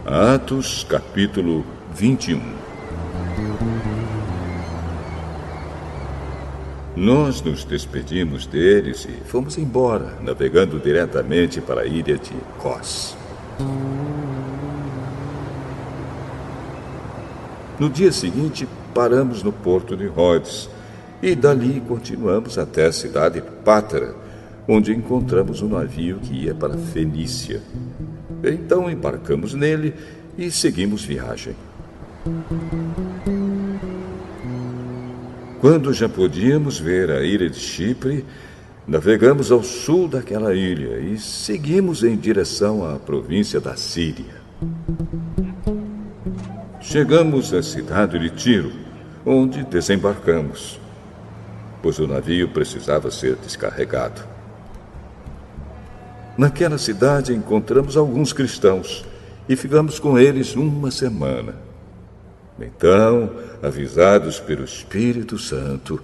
Atos, capítulo 21. Nós nos despedimos deles e fomos embora, navegando diretamente para a ilha de Cos. No dia seguinte, paramos no porto de Rhodes e dali continuamos até a cidade de Pátara, onde encontramos um navio que ia para Fenícia. Então embarcamos nele e seguimos viagem. Quando já podíamos ver a ilha de Chipre, navegamos ao sul daquela ilha e seguimos em direção à província da Síria. Chegamos à cidade de Tiro, onde desembarcamos, pois o navio precisava ser descarregado. Naquela cidade encontramos alguns cristãos e ficamos com eles uma semana. Então, avisados pelo Espírito Santo,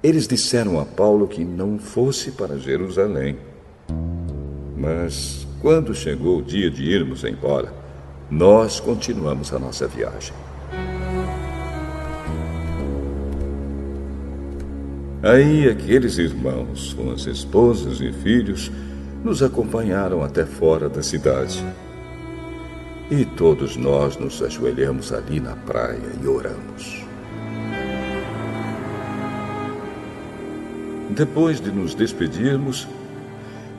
eles disseram a Paulo que não fosse para Jerusalém. Mas, quando chegou o dia de irmos embora, nós continuamos a nossa viagem. Aí, aqueles irmãos, com as esposas e filhos, nos acompanharam até fora da cidade. E todos nós nos ajoelhamos ali na praia e oramos. Depois de nos despedirmos,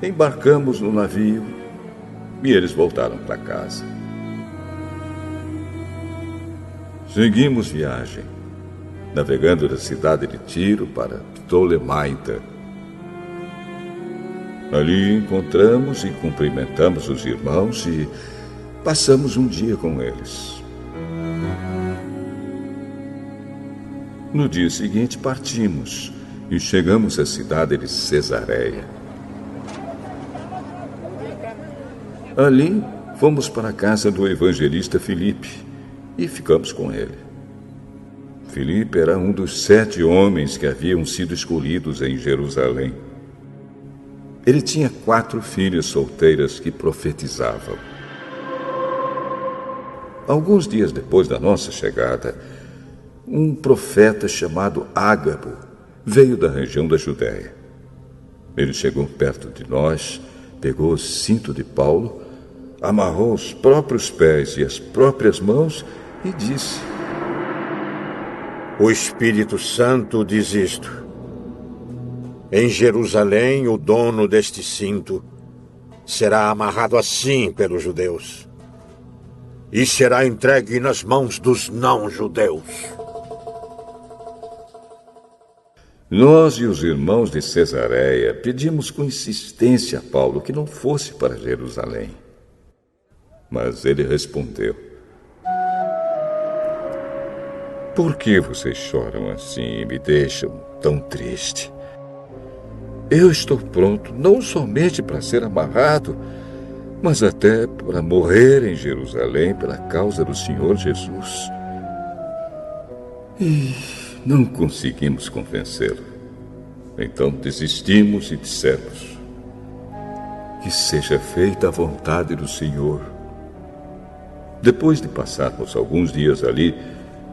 embarcamos no navio e eles voltaram para casa. Seguimos viagem, navegando da cidade de Tiro para Ptolemaida. Ali encontramos e cumprimentamos os irmãos e passamos um dia com eles. No dia seguinte partimos e chegamos à cidade de Cesareia. Ali fomos para a casa do evangelista Filipe e ficamos com ele. Filipe era um dos 7 homens que haviam sido escolhidos em Jerusalém. Ele tinha 4 filhas solteiras que profetizavam. Alguns dias depois da nossa chegada, um profeta chamado Ágabo veio da região da Judéia. Ele chegou perto de nós, pegou o cinto de Paulo, amarrou os próprios pés e as próprias mãos e disse: O Espírito Santo diz isto: em Jerusalém, o dono deste cinto será amarrado assim pelos judeus e será entregue nas mãos dos não-judeus. Nós e os irmãos de Cesareia pedimos com insistência a Paulo que não fosse para Jerusalém. Mas ele respondeu: Por que vocês choram assim e me deixam tão triste? Eu estou pronto não somente para ser amarrado, mas até para morrer em Jerusalém pela causa do Senhor Jesus. E não conseguimos convencê-lo. Então desistimos e dissemos: Que seja feita a vontade do Senhor. Depois de passarmos alguns dias ali,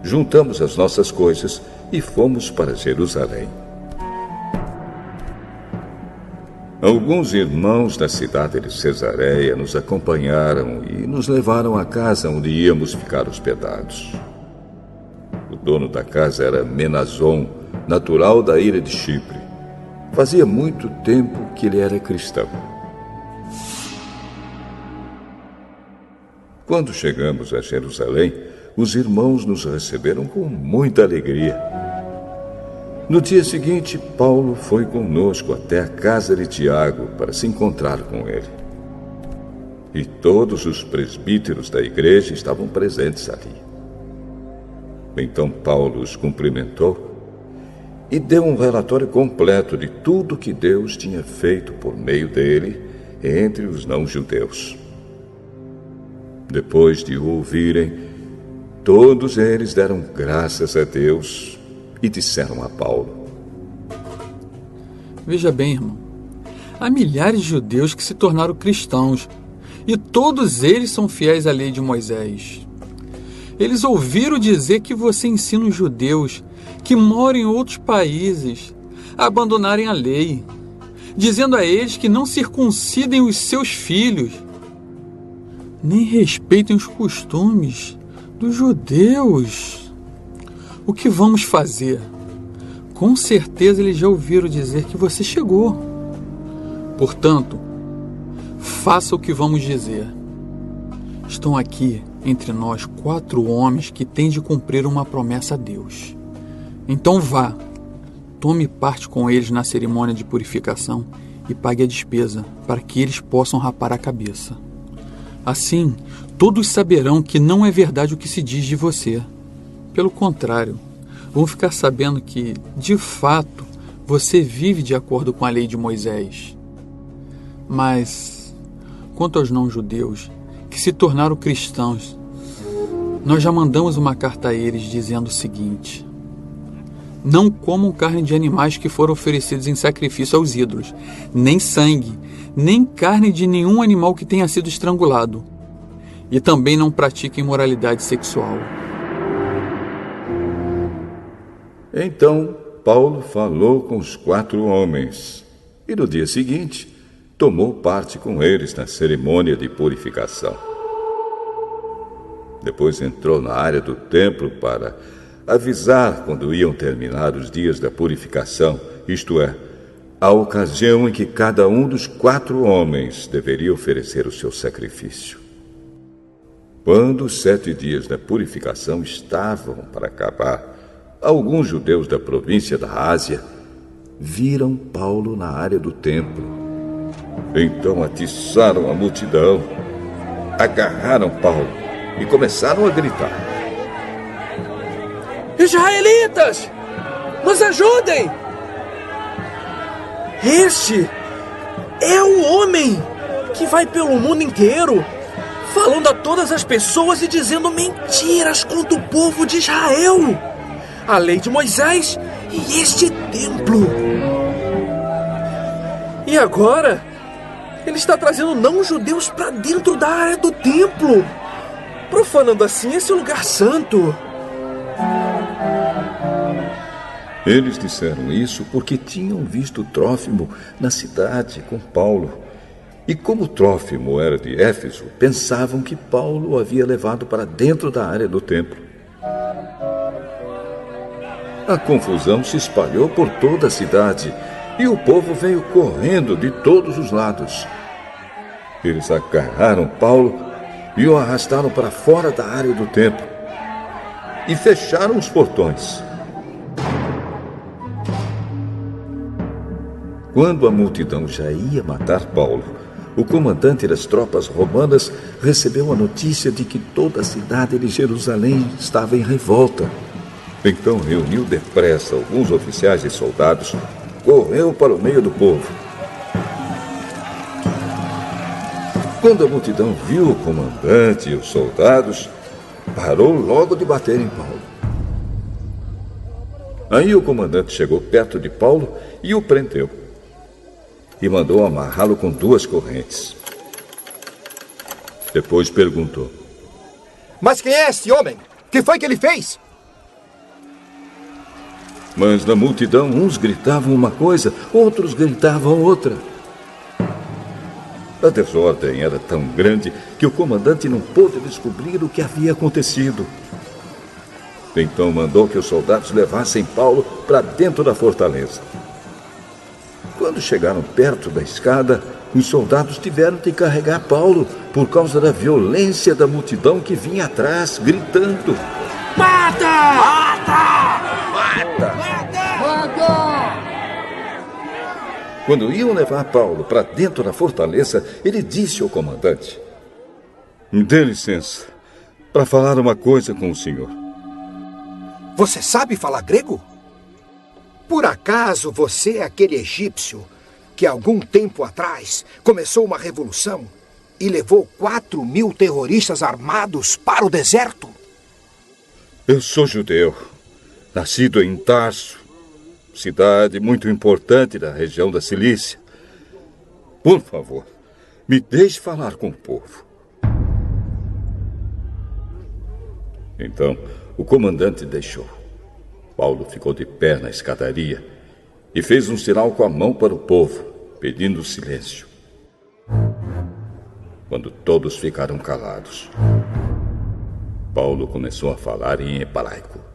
juntamos as nossas coisas e fomos para Jerusalém. Alguns irmãos da cidade de Cesareia nos acompanharam e nos levaram à casa onde íamos ficar hospedados. O dono da casa era Menazon, natural da ilha de Chipre. Fazia muito tempo que ele era cristão. Quando chegamos a Jerusalém, os irmãos nos receberam com muita alegria. No dia seguinte, Paulo foi conosco até a casa de Tiago para se encontrar com ele. E todos os presbíteros da igreja estavam presentes ali. Então Paulo os cumprimentou e deu um relatório completo de tudo que Deus tinha feito por meio dele entre os não-judeus. Depois de o ouvirem, todos eles deram graças a Deus e disseram a Paulo: Veja bem, irmão, há milhares de judeus que se tornaram cristãos e todos eles são fiéis à lei de Moisés. Eles ouviram dizer que você ensina os judeus que moram em outros países a abandonarem a lei, dizendo a eles que não circuncidem os seus filhos, nem respeitem os costumes dos judeus. O que vamos fazer? Com certeza eles já ouviram dizer que você chegou. Portanto, faça o que vamos dizer. Estão aqui entre nós 4 homens que têm de cumprir uma promessa a Deus. Então vá, tome parte com eles na cerimônia de purificação e pague a despesa para que eles possam rapar a cabeça. Assim, todos saberão que não é verdade o que se diz de você. Pelo contrário, vão ficar sabendo que, de fato, você vive de acordo com a lei de Moisés. Mas, quanto aos não-judeus, que se tornaram cristãos, nós já mandamos uma carta a eles dizendo o seguinte: não comam carne de animais que foram oferecidos em sacrifício aos ídolos, nem sangue, nem carne de nenhum animal que tenha sido estrangulado. E também não pratiquem imoralidade sexual. Então Paulo falou com os 4 homens e no dia seguinte tomou parte com eles na cerimônia de purificação. Depois entrou na área do templo para avisar quando iam terminar os dias da purificação, isto é, a ocasião em que cada um dos 4 homens deveria oferecer o seu sacrifício. Quando os 7 dias da purificação estavam para acabar, alguns judeus da província da Ásia viram Paulo na área do templo. Então atiçaram a multidão, agarraram Paulo e começaram a gritar: Israelitas, nos ajudem! Este é o homem que vai pelo mundo inteiro falando a todas as pessoas e dizendo mentiras contra o povo de Israel, a lei de Moisés e este templo. E agora, ele está trazendo não-judeus para dentro da área do templo, profanando assim esse lugar santo. Eles disseram isso porque tinham visto Trófimo na cidade com Paulo. E como Trófimo era de Éfeso, pensavam que Paulo o havia levado para dentro da área do templo. A confusão se espalhou por toda a cidade e o povo veio correndo de todos os lados. Eles agarraram Paulo e o arrastaram para fora da área do templo e fecharam os portões. Quando a multidão já ia matar Paulo, o comandante das tropas romanas recebeu a notícia de que toda a cidade de Jerusalém estava em revolta. Então reuniu depressa alguns oficiais e soldados, correu para o meio do povo. Quando a multidão viu o comandante e os soldados, parou logo de bater em Paulo. Aí o comandante chegou perto de Paulo e o prendeu. E mandou amarrá-lo com 2 correntes. Depois perguntou: Mas quem é esse homem? O que foi que ele fez? Mas na multidão uns gritavam uma coisa, outros gritavam outra. A desordem era tão grande que o comandante não pôde descobrir o que havia acontecido. Então mandou que os soldados levassem Paulo para dentro da fortaleza. Quando chegaram perto da escada, os soldados tiveram de carregar Paulo por causa da violência da multidão que vinha atrás, gritando: Mata! Mata! Mata! Mata! Quando iam levar Paulo para dentro da fortaleza, ele disse ao comandante: Me dê licença para falar uma coisa com o senhor. Você sabe falar grego? Por acaso você é aquele egípcio que algum tempo atrás começou uma revolução e levou 4.000 terroristas armados para o deserto? Eu sou judeu, nascido em Tarso, cidade muito importante da região da Cilícia. Por favor, Me deixe falar com o povo. Então, o comandante deixou. Paulo ficou de pé na escadaria e fez um sinal com a mão para o povo, pedindo silêncio. Quando todos ficaram calados, Paulo começou a falar em hebraico.